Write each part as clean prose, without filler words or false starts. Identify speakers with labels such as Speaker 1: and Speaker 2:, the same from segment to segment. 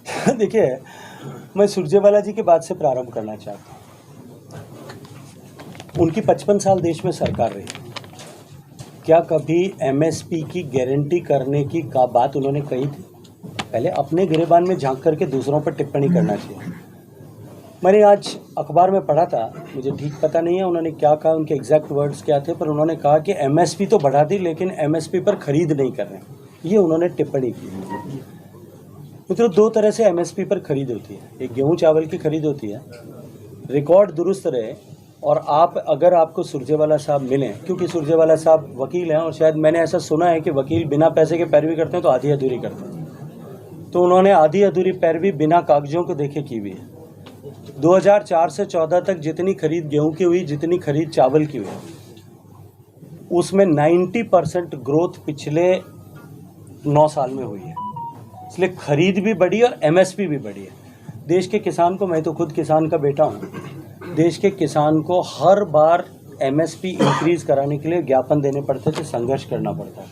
Speaker 1: देखिए, मैं सुरजेवाला जी की बात से प्रारंभ करना चाहता हूँ। उनकी 55 साल देश में सरकार रही। क्या कभी एमएसपी की गारंटी करने की बात उन्होंने कही थी? पहले अपने गिरेबान में झांक करके दूसरों पर टिप्पणी करना चाहिए। मैंने आज अखबार में पढ़ा था, मुझे ठीक पता नहीं है उन्होंने क्या कहा, उनके एग्जैक्ट वर्ड्स क्या थे, पर उन्होंने कहा कि एमएसपी तो बढ़ा दी लेकिन एमएसपी पर खरीद नहीं कर रहे। ये उन्होंने टिप्पणी की। मित्रों, दो तरह से एमएसपी पर खरीद होती है। एक गेहूं चावल की खरीद होती है, रिकॉर्ड दुरुस्त रहे और अगर आपको सुरजेवाला साहब मिलें, क्योंकि सुरजेवाला साहब वकील हैं और शायद मैंने ऐसा सुना है कि वकील बिना पैसे के पैरवी करते हैं तो आधी अधूरी करते हैं, तो उन्होंने आधी अधूरी पैरवी बिना कागजों को देखे की हुई है। 2004 से 14 तक जितनी खरीद गेहूं की हुई, जितनी खरीद चावल की हुई, उसमें 90% ग्रोथ पिछले 9 साल में हुई है। इसलिए खरीद भी बढ़ी और एमएसपी भी बढ़ी है। देश के किसान को, मैं तो खुद किसान का बेटा हूँ, देश के किसान को हर बार एमएसपी इंक्रीज कराने के लिए ज्ञापन देने पड़ते थे, संघर्ष करना पड़ता था।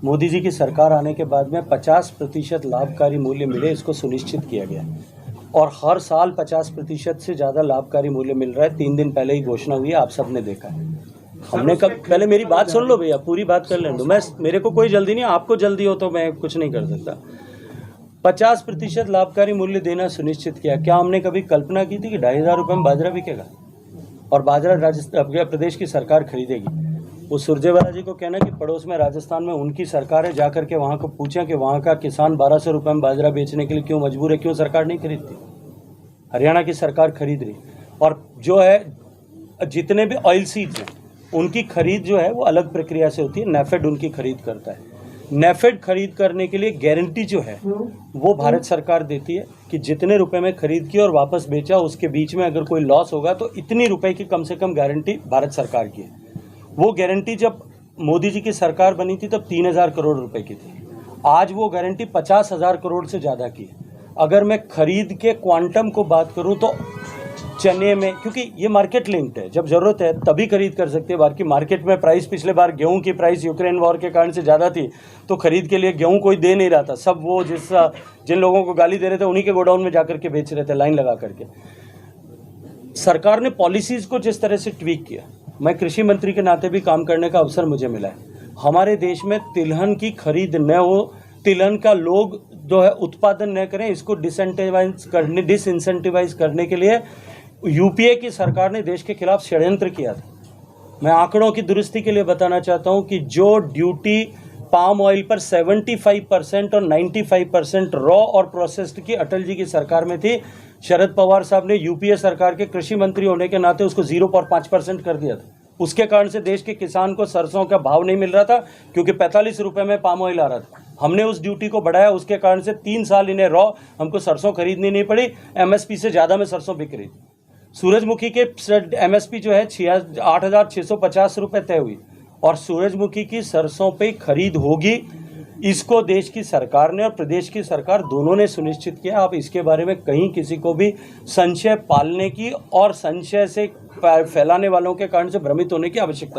Speaker 1: मोदी जी की सरकार आने के बाद में 50% लाभकारी मूल्य मिले, इसको सुनिश्चित किया गया और हर साल 50% से ज़्यादा लाभकारी मूल्य मिल रहा है। 3 दिन पहले ही घोषणा हुई है, आप सब ने देखा है। हमने कब, पहले मेरी बात सुन लो भैया, पूरी बात कर लें दो। मेरे को कोई जल्दी नहीं, आपको जल्दी हो तो मैं कुछ नहीं कर सकता। 50% लाभकारी मूल्य देना सुनिश्चित किया। क्या हमने कभी कल्पना की थी कि 2,500 रुपये में बाजरा बिकेगा और बाजरा राजस्थान प्रदेश की सरकार खरीदेगी? वो सुरजेवाला जी को कहना कि पड़ोस में राजस्थान में उनकी सरकार है, जाकर के वहाँ को पूछें कि वहाँ का किसान 1,200 रुपये में बाजरा बेचने के लिए क्यों मजबूर है, क्यों सरकार नहीं खरीदती? हरियाणा की सरकार खरीद रही। और जो है, जितने भी ऑयल सीड्स हैं उनकी खरीद जो है वो अलग प्रक्रिया से होती है, नेफेड उनकी खरीद करता है। नेफेड खरीद करने के लिए गारंटी जो है वो भारत सरकार देती है कि जितने रुपए में खरीद की और वापस बेचा, उसके बीच में अगर कोई लॉस होगा तो इतनी रुपए की कम से कम गारंटी भारत सरकार की है। वो गारंटी जब मोदी जी की सरकार बनी थी तब 3,000 करोड़ रुपए की थी। आज वो गारंटी 50,000 करोड़ से ज़्यादा की है। अगर मैं खरीद के क्वांटम को बात करूँ तो चने में, क्योंकि ये मार्केट लिंक्ड है, जब जरूरत है तभी खरीद कर सकते हैं। बाकी मार्केट में प्राइस, पिछले बार गेहूं की प्राइस यूक्रेन वॉर के कारण से ज़्यादा थी तो खरीद के लिए गेहूं कोई दे नहीं रहा था। सब वो जिन लोगों को गाली दे रहे थे उन्हीं के गोडाउन में जाकर के बेच रहे थे, लाइन लगा करके। सरकार ने पॉलिसीज़ को जिस तरह से ट्वीक किया, मैं कृषि मंत्री के नाते भी काम करने का अवसर मुझे मिला है। हमारे देश में तिलहन की खरीद न हो, तिलहन का लोग जो है उत्पादन न करें, इसको डिसइंसेंटिवाइज करने के लिए यूपीए की सरकार ने देश के खिलाफ षड्यंत्र किया था। मैं आंकड़ों की दुरुस्ती के लिए बताना चाहता हूं कि जो ड्यूटी पाम ऑयल पर 75% और 95% रॉ और प्रोसेस्ड की अटल जी की सरकार में थी, शरद पवार साहब ने यूपीए सरकार के कृषि मंत्री होने के नाते उसको 0.5% कर दिया था। उसके कारण से देश के किसान को सरसों का भाव नहीं मिल रहा था, क्योंकि 45 रुपये में पाम ऑयल आ रहा था। हमने उस ड्यूटी को बढ़ाया, उसके कारण से 3 साल इन्हें रॉ हमको सरसों खरीदनी नहीं पड़ी, एमएसपी से ज़्यादा में सरसों बिक रही। सूरजमुखी के एमएसपी जो है 8,650 रुपये तय हुई और सूरजमुखी की सरसों पे खरीद होगी। इसको देश की सरकार ने और प्रदेश की सरकार दोनों ने सुनिश्चित किया। आप इसके बारे में कहीं किसी को भी संशय पालने की और संशय से फैलाने वालों के कारण से भ्रमित होने की आवश्यकता नहीं।